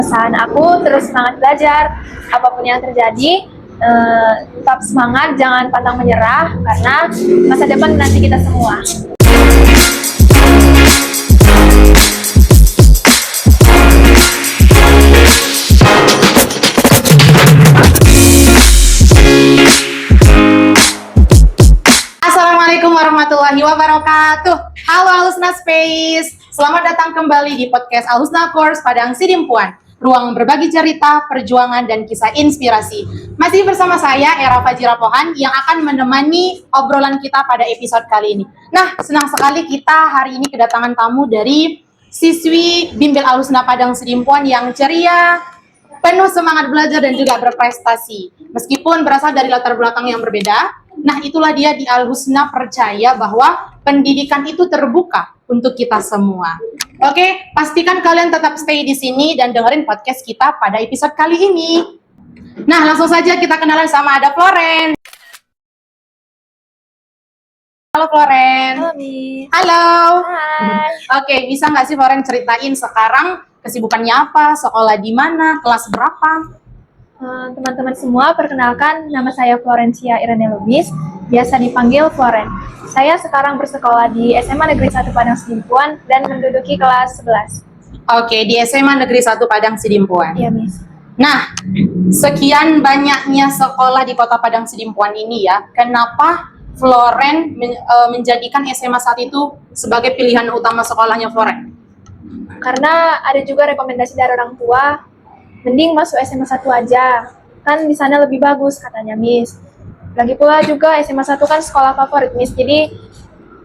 Pesan aku terus semangat belajar, apapun yang terjadi, tetap semangat, jangan pantang menyerah, karena masa depan nanti kita semua. Assalamualaikum warahmatullahi wabarakatuh. Halo Alhusna Space, selamat datang kembali di podcast Alhusna Course Padang Sidimpuan, ruang berbagi cerita, perjuangan, dan kisah inspirasi. Masih bersama saya, Era Fajira Pohan, yang akan menemani obrolan kita pada episode kali ini. Nah, senang sekali kita hari ini kedatangan tamu dari siswi Bimbel Alhusna Padang Sidimpuan yang ceria, penuh semangat belajar dan juga berprestasi. Meskipun berasal dari latar belakang yang berbeda, nah itulah dia di Alhusna percaya bahwa pendidikan itu terbuka untuk kita semua. Oke, pastikan kalian tetap stay di sini dan dengerin podcast kita pada episode kali ini. Nah, langsung saja kita kenalan sama ada Floren. Halo Floren. Halo, Miss. Halo. Hai. Oke, bisa nggak sih Floren ceritain sekarang kesibukannya apa, sekolah di mana, kelas berapa? Teman-teman semua, perkenalkan nama saya Florencia Irene Lubis, biasa dipanggil Floren. Saya sekarang bersekolah di SMA Negeri 1 Padang Sidimpuan dan menduduki kelas 11. Oke, di SMA Negeri 1 Padang Sidimpuan. Iya, Miss. Nah, sekian banyaknya sekolah di Kota Padang Sidimpuan ini ya, kenapa Floren menjadikan SMA saat itu sebagai pilihan utama sekolahnya Floren? Karena ada juga rekomendasi dari orang tua, mending masuk SMA 1 aja, kan di sana lebih bagus katanya, Miss. Lagi pula juga SMA 1 kan sekolah favorit, Miss. Jadi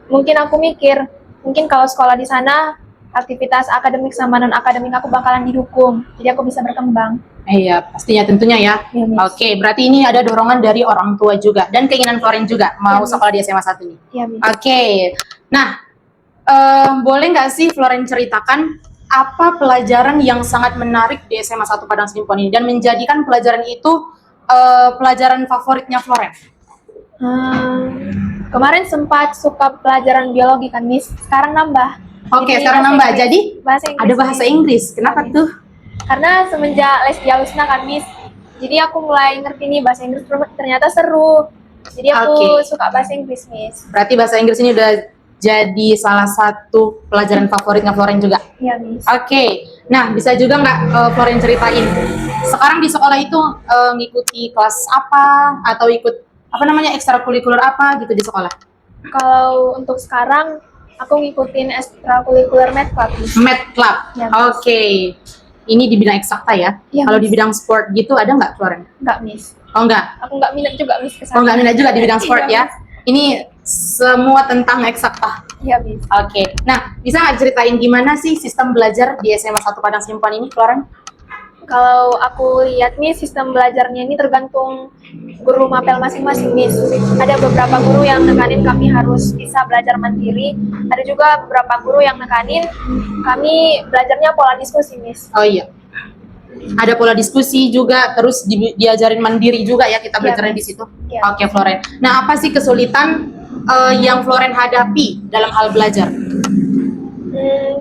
mungkin aku mikir, mungkin kalau sekolah di sana aktivitas akademik sama non akademik aku bakalan didukung, jadi aku bisa berkembang. Iya, pastinya tentunya ya. Iya, Miss. Oke, berarti ini ada dorongan dari orang tua juga dan keinginan Floren juga mau Miss. sekolah di SMA 1 nih. Iya, Miss. Oke, nah boleh nggak sih Floren ceritakan apa pelajaran yang sangat menarik di SMA 1 Padang Sidimpuan ini dan menjadikan pelajaran itu pelajaran favoritnya Floren? Kemarin sempat suka pelajaran biologi kan, Miss. Sekarang nambah. Oke, Jadi sekarang bahasa nambah. Inggris. Jadi Bahasa Inggris, ada bahasa Miss. Inggris. Kenapa Iya, Miss. tuh? Karena semenjak les di Alhusna kan, Miss. Jadi aku mulai ngerti nih bahasa Inggris, ternyata seru. Jadi aku Oke. suka bahasa Inggris, Miss. Berarti bahasa Inggris ini udah jadi salah satu pelajaran favoritnya Floren juga. Iya, Miss. Oke, nah bisa juga nggak Floren ceritain sekarang di sekolah itu ngikuti kelas apa atau ikut apa namanya ekstrakurikuler apa gitu di sekolah? Kalau untuk sekarang, aku ngikutin ekstrakurikuler Math Club, Miss. Math Club. Ya, Miss. Oke, ini di bidang eksakta ya. Iya, Kalau di Miss. bidang sport gitu ada nggak Floren? Enggak, Miss. Oh enggak. Aku nggak minat juga, Miss, ke sana. Oh enggak minat juga di bidang sport Iya, ya. Ini semua tentang eksakta. Iya, Miss. Oke, nah bisa nggak ceritain gimana sih sistem belajar di SMA 1 Padang Sidimpuan ini, Floren? Kalau aku lihat nih, sistem belajarnya ini tergantung guru mapel masing-masing, Miss. Ada beberapa guru yang nekanin kami harus bisa belajar mandiri. Ada juga beberapa guru yang nekanin kami belajarnya pola diskusi, Miss. Oh iya, ada pola diskusi juga, terus diajarin mandiri juga ya kita Iya, belajarnya di Miss. situ. Iya. Oke, Floren. Nah, apa sih kesulitan yang Floren hadapi dalam hal belajar?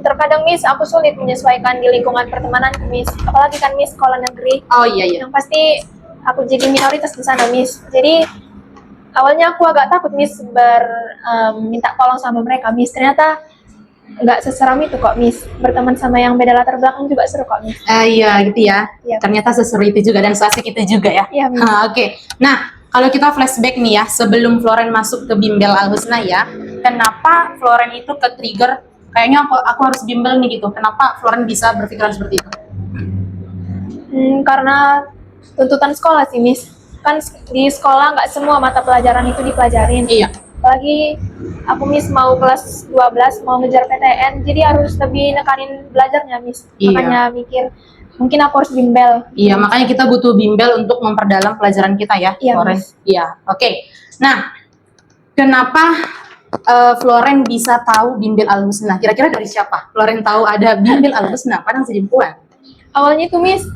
Terkadang, Miss, aku sulit menyesuaikan di lingkungan pertemanan, Miss. Apalagi kan, Miss, sekolah negeri. Oh iya iya. Yang pasti aku jadi minoritas di sana, Miss. Jadi awalnya aku agak takut, Miss, minta tolong sama mereka, Miss. Ternyata nggak seseram itu kok, Miss. Berteman sama yang beda latar belakang juga seru kok, Miss. Iya gitu ya. Iya. Ternyata seseru itu juga dan seasik itu juga ya. Iya, Miss. Oke. Nah, kalau kita flashback nih ya, sebelum Floren masuk ke Bimbel Alhusna ya, kenapa Floren itu ke-trigger kayaknya aku harus bimbel nih gitu. Kenapa Floren bisa berpikiran seperti itu? Karena tuntutan sekolah sih, Miss. Kan di sekolah nggak semua mata pelajaran itu dipelajarin. Iya. Apalagi aku, Miss, mau kelas 12, mau ngejar PTN, jadi harus lebih nekanin belajarnya, Miss. Iya. Makanya mikir, mungkin aku harus bimbel. Iya, makanya kita butuh bimbel untuk memperdalam pelajaran kita ya, Iya, Floren. Miss. Iya, oke. Nah, kenapa Floren bisa tahu Bimbel Alhusna? Kira-kira dari siapa? Floren tahu ada Bimbel Alhusna Padang Sidimpuan. Awalnya itu, Miss,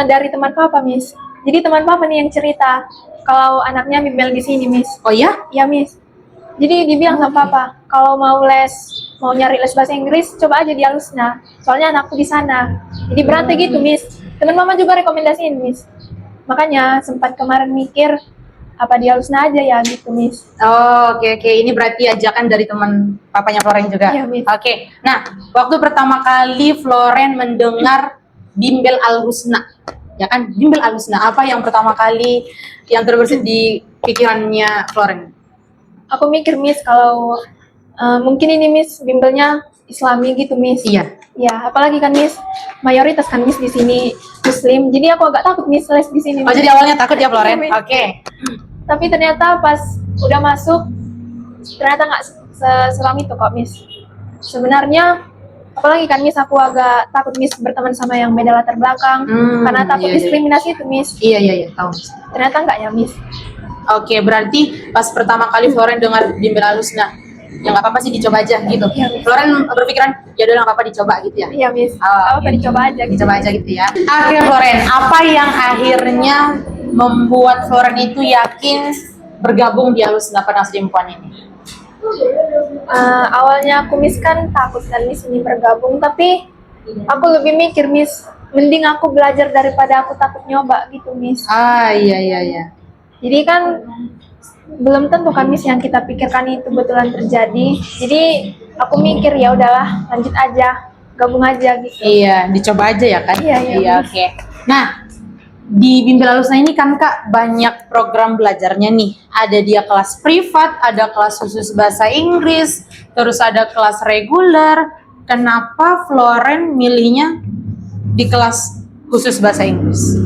dari teman papa, Miss. Jadi teman papa nih yang cerita kalau anaknya bimbel di sini, Miss. Oh ya? Iya, Miss. Jadi dibilang sama papa, kalau mau nyari les bahasa Inggris, coba aja di Alusna. Soalnya anakku di sana. Jadi berantai gitu, Miss. Teman mama juga rekomendasiin, Miss. Makanya sempat kemarin mikir apa di Alusna aja ya gitu, Miss. Oh, oke. Ini berarti ajakan dari teman papanya Floren juga. Iya, Miss. Oke. Nah, waktu pertama kali Floren mendengar Bimbel Al Husna, ya kan? Bimbel Al Husna, apa yang pertama kali yang terbersit di pikirannya Floren? Aku mikir, Miss, kalau mungkin ini, Miss, bimbelnya Islami gitu, Miss. Iya. Ya, apalagi kan, Miss, mayoritas kan, Miss, di sini Muslim. Jadi aku agak takut, Miss, les di sini. Oh, jadi awalnya takut ya Floren? Iya, Miss. Oke. Tapi ternyata pas udah masuk, ternyata nggak seseram itu kok, Miss. Sebenarnya, apalagi kan, Miss, aku agak takut, Miss, berteman sama yang beda latar belakang. Karena takut iya. diskriminasi itu, Miss. Iya, tahu. Ternyata nggak ya, Miss. Oke, berarti pas pertama kali Floren dengar Bimbel Al Husna, ya nggak apa-apa sih dicoba aja gitu. Iya, Miss. Floren berpikiran, ya udah nggak apa-apa dicoba gitu ya? Iya, Miss. Oh, Apa oke. dicoba aja gitu. Dicoba aja gitu ya. Oke Floren, apa yang akhirnya membuat Floren itu yakin bergabung di Al Husna Penasrim Puan ini? Awalnya aku, Miss, kan takut kan, Miss, ini bergabung. Tapi aku lebih mikir, Miss, mending aku belajar daripada aku takut nyoba gitu, Miss. Iya. Jadi kan belum tentu kan, Miss, yang kita pikirkan itu betulan terjadi. Jadi aku mikir ya udahlah, lanjut aja, gabung aja gitu. Iya, dicoba aja ya kan? Iya. Oke. Nah, di Bimbel Al Husna ini kan Kak banyak program belajarnya nih. Ada dia kelas privat, ada kelas khusus bahasa Inggris, terus ada kelas reguler. Kenapa Floren milihnya di kelas khusus bahasa Inggris?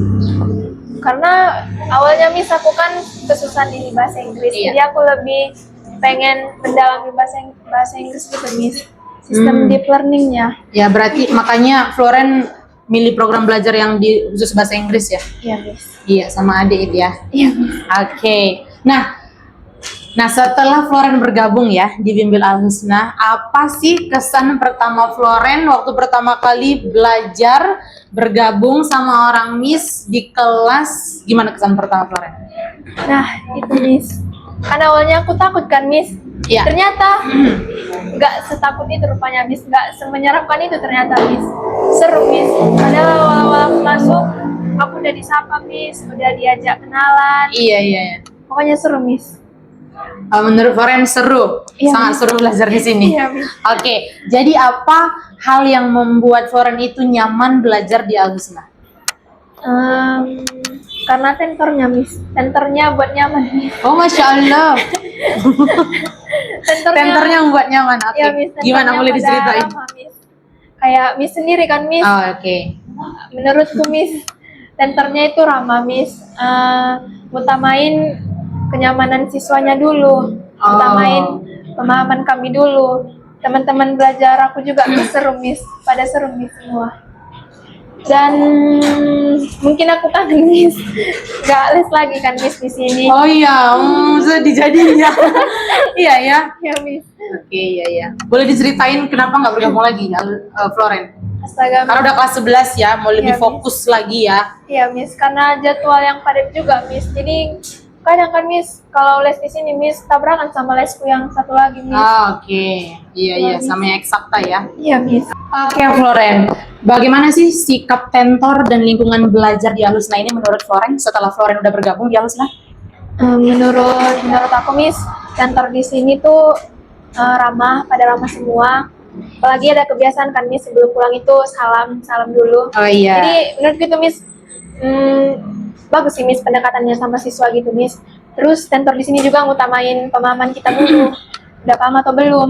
Karena awalnya, Miss, aku kan kesusahan di bahasa Inggris. Iya. Jadi aku lebih pengen mendalami bahasa Inggris gitu, Miss. Sistem deep learning-nya. Ya berarti makanya Floren milih program belajar yang di khusus bahasa Inggris ya? Iya, Miss. Iya, sama adik ya. Iya, Miss. Oke. Nah setelah Floren bergabung ya di Bimbel Al Husna, apa sih kesan pertama Floren waktu pertama kali belajar bergabung sama orang Miss di kelas? Gimana kesan pertama Floren? Nah, itu, Miss. Karena awalnya aku takut kan, Miss. Iya. Ternyata nggak setakut itu rupanya, Miss. Nggak semenyeramkan itu ternyata, Miss. Seru, Miss. Padahal awal-awal aku masuk, aku udah disapa, Miss. Udah diajak kenalan. Iya. Pokoknya seru, Miss. Menurut Floren seru, Iya, sangat Miss. seru belajar di sini. Iya, Miss. Oke, jadi apa hal yang membuat Floren itu nyaman belajar di Al Husna? Karena tentornya, Miss. Tentornya buat nyaman, Miss. Oh, Masya Allah. Tenternya membuat nyaman. Oke. Ya, Miss. Gimana tentornya boleh pada diceritain? ramah, Miss. Kayak Miss sendiri kan, Miss. Oh, oke. Menurutku, Miss, tentornya itu ramah, Miss. Utamain kenyamanan siswanya dulu. Utamain pemahaman kami dulu. Teman-teman belajar aku juga seru, Miss. Pada seru, Miss, semua. Dan mungkin aku kangen, Miss. Gak les lagi kan, Miss, di sini. Oh iya, sedih jadinya. Iya ya. Ya, Miss. Oke, iya. Boleh diceritain kenapa nggak bergabung lagi, Floren? Astaga, Karena udah kelas 11 ya, mau lebih Iya, Miss. fokus lagi ya. Iya, Miss, karena jadwal yang padat juga, Miss. Jadi kadang kan, Miss, kalau les di sini, Miss, tabrakan sama lesku yang satu lagi, Miss. Oke. Iya, sama yang eksakta ya. Iya, Miss. Oke, Floren. Bagaimana sih sikap tentor dan lingkungan belajar di Al Husna ini menurut Floren setelah Floren udah bergabung di Al Husna? Menurut aku, Miss, kantor di sini tuh ramah semua. Apalagi ada kebiasaan kan, Miss, sebelum pulang itu salam dulu. Oh iya. Jadi menurut gitu, Miss, bagus sih, Miss, pendekatannya sama siswa gitu, Miss. Terus tentor di sini juga ngutamain pemahaman kita dulu, udah paham atau belum.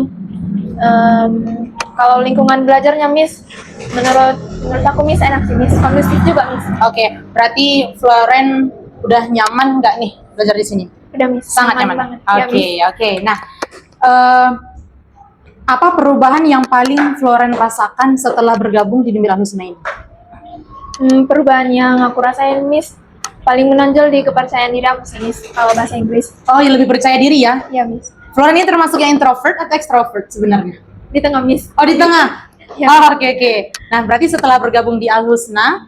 Kalau lingkungan belajarnya, Miss, menurut aku, Miss, enak sih, Miss, kondusif juga, Miss. Oke, berarti Floren udah nyaman nggak nih belajar di sini? Udah, Miss, Sangat nyaman. banget. Ya, Miss. Oke. Nah, apa perubahan yang paling Floren rasakan setelah bergabung di Bimbel Al Husna ini? Perubahan yang aku rasain, Miss, paling menonjol di kepercayaan diri aku sih, Miss, kalau bahasa Inggris. Oh, yang lebih percaya diri ya? Iya, Miss. Floren ini termasuk yang introvert atau extrovert sebenarnya? Di tengah, Miss. Oh, di tengah. Ya. Oh, oke. Nah, berarti setelah bergabung di Al Husna,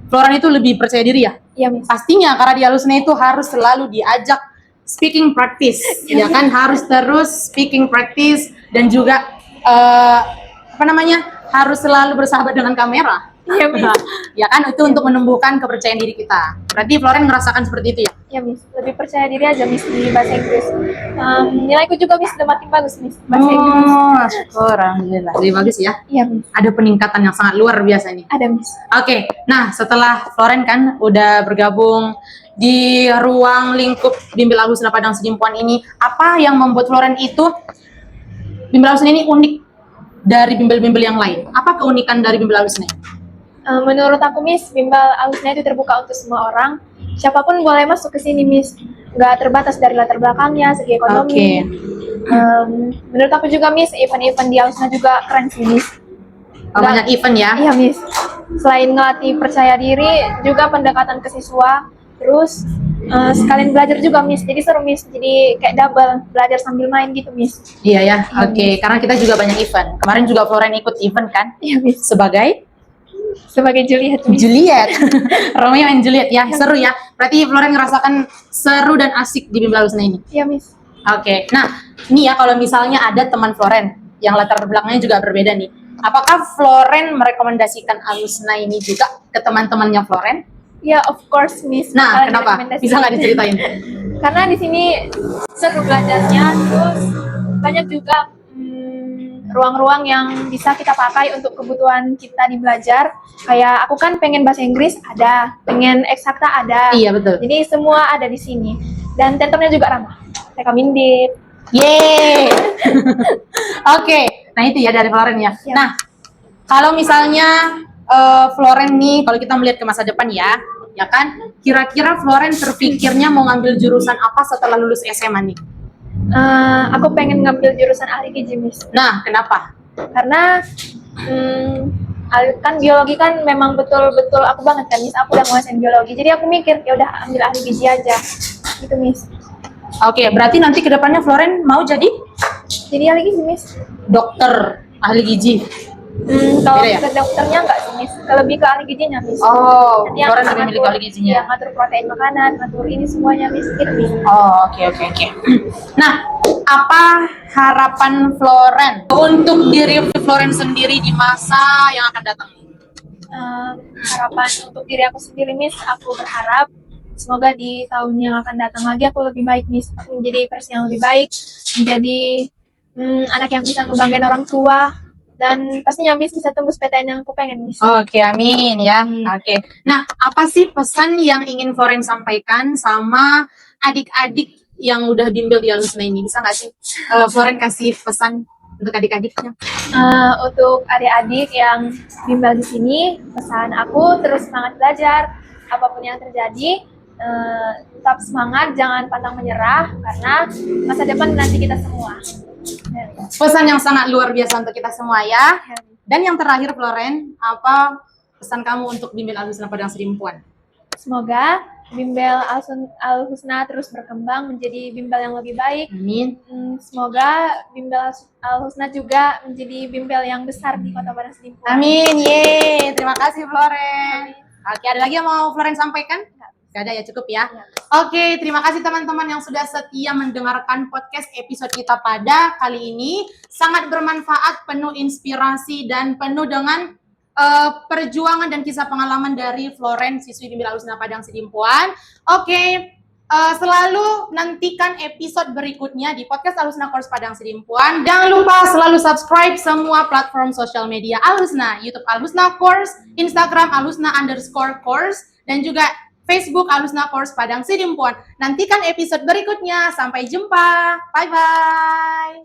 Floren itu lebih percaya diri ya? Iya, Miss. Pastinya karena di Al Husna itu harus selalu diajak speaking practice, ya kan, harus terus speaking practice dan juga harus selalu bersahabat dengan kamera. Iya, Miss. Ya kan, itu untuk menumbuhkan kepercayaan diri kita. Berarti Floren ngerasakan seperti itu ya? Ya, Miss. Lebih percaya diri aja, Miss, di bahasa Inggris. Nilaiku juga, Miss, udah makin bagus, Miss. Bahasa Inggris. Syukur, alhamdulillah. Lebih bagus ya? Iya, Miss. Ada peningkatan yang sangat luar biasa nih. Ada, Miss. Oke, nah setelah Floren kan udah bergabung di ruang lingkup Bimbel Alhusna Padang Sidimpuan ini, apa yang membuat Floren itu Bimbel Alhusna ini unik dari bimbel-bimbel yang lain? Apa keunikan dari Bimbel Alhusna? Menurut aku, Miss, Bimbel Alhusna itu terbuka untuk semua orang. Siapapun boleh masuk ke sini, Miss. Nggak terbatas dari latar belakangnya, segi ekonomi. Menurut aku juga, Miss, event-event di Alhusna juga keren sih, Miss. Banyak event ya? Iya, Miss. Selain ngelatih percaya diri, juga pendekatan ke siswa. Terus sekalian belajar juga, Miss. Jadi seru, Miss. Jadi kayak double, belajar sambil main gitu, Miss. Iya ya, oke. Karena kita juga banyak event. Kemarin juga Floren ikut event kan? Iya, Miss. Sebagai Juliet, Miss. Juliet. Romeo and Juliet ya, seru ya. Berarti Floren ngerasakan seru dan asik di Bimbel Alhusna ini. Iya, Miss. Oke. Nah, ini ya kalau misalnya ada teman Floren yang latar belakangnya juga berbeda nih. Apakah Floren merekomendasikan Alhusna ini juga ke teman-temannya Floren? Ya, of course, Miss. Nah, Bakalan kenapa? direkomendasikan. Bisa nggak diceritain? Karena di sini seru belajarnya, terus banyak juga ruang-ruang yang bisa kita pakai untuk kebutuhan kita di belajar. Kayak aku kan pengen bahasa Inggris ada, pengen eksakta ada. Iya, betul. Jadi semua ada di sini. Dan tentornya juga ramah. TK Mindip. Yeay. Oke. Nah, itu ya dari Floren ya. Ya. Nah, kalau misalnya Floren nih, kalau kita melihat ke masa depan ya kan, kira-kira Floren terpikirnya mau ngambil jurusan apa setelah lulus SMA nih? Aku pengen ngambil jurusan ahli gizi, Miss. Nah, kenapa? Karena kan biologi kan memang betul-betul aku banget kan, Miss. Aku udah nguasain biologi. Jadi aku mikir, ya udah ambil ahli gizi aja. Gitu, Miss. Oke, berarti nanti ke depannya Floren mau jadi Jadi ahli gizi, Miss. dokter ahli gizi. Kalau Beda ya? ke dokternya enggak sih, Miss. Lebih ke ahli gizinya, Miss. Oh, Nanti yang Floren lebih milih ngatur- ahli gizinya. Yang ngatur protein makanan, ngatur ini semuanya, Miss. Gitu, Miss. Oh, oke. Nah, apa harapan Floren untuk diri Floren sendiri di masa yang akan datang? Harapan untuk diri aku sendiri, Miss, aku berharap semoga di tahun yang akan datang lagi aku lebih baik, Miss. Aku menjadi versi yang lebih baik, menjadi anak yang bisa ngebanggain orang tua, dan pastinya, Miss, bisa tembus PTN yang aku pengen, Miss. Oke, amin ya. Oke. Nah, apa sih pesan yang ingin Floren sampaikan sama adik-adik yang udah bimbel di Alhusna ini? Bisa nggak sih Floren kasih pesan untuk adik-adiknya? Untuk adik-adik yang bimbel di sini, pesan aku terus semangat belajar, apapun yang terjadi, tetap semangat, jangan pantang menyerah, karena masa depan nanti kita semua. Pesan yang sangat luar biasa untuk kita semua ya. Dan yang terakhir Floren, apa pesan kamu untuk bimbel Alhusna Padang Sidimpuan? Semoga bimbel Alhusna terus berkembang menjadi bimbel yang lebih baik. Amin. Semoga bimbel Alhusna juga menjadi bimbel yang besar di Kota Padang Sidimpuan. Amin. Yeay. Terima kasih Floren. Oke, ada lagi yang mau Floren sampaikan? Gak ada ya, cukup ya. Oke, terima kasih teman-teman yang sudah setia mendengarkan podcast episode kita pada kali ini. Sangat bermanfaat, penuh inspirasi, dan penuh dengan perjuangan dan kisah pengalaman dari Floren, siswi Bimbel Alhusna Padang Sidimpuan. Oke, selalu nantikan episode berikutnya di podcast Alhusna Course Padang Sidimpuan. Jangan lupa selalu subscribe semua platform sosial media Alhusna, YouTube Alhusna Course, Instagram Alhusna_course, dan juga Facebook Alhusna Course Padang Sidimpuan. Nantikan episode berikutnya. Sampai jumpa. Bye-bye.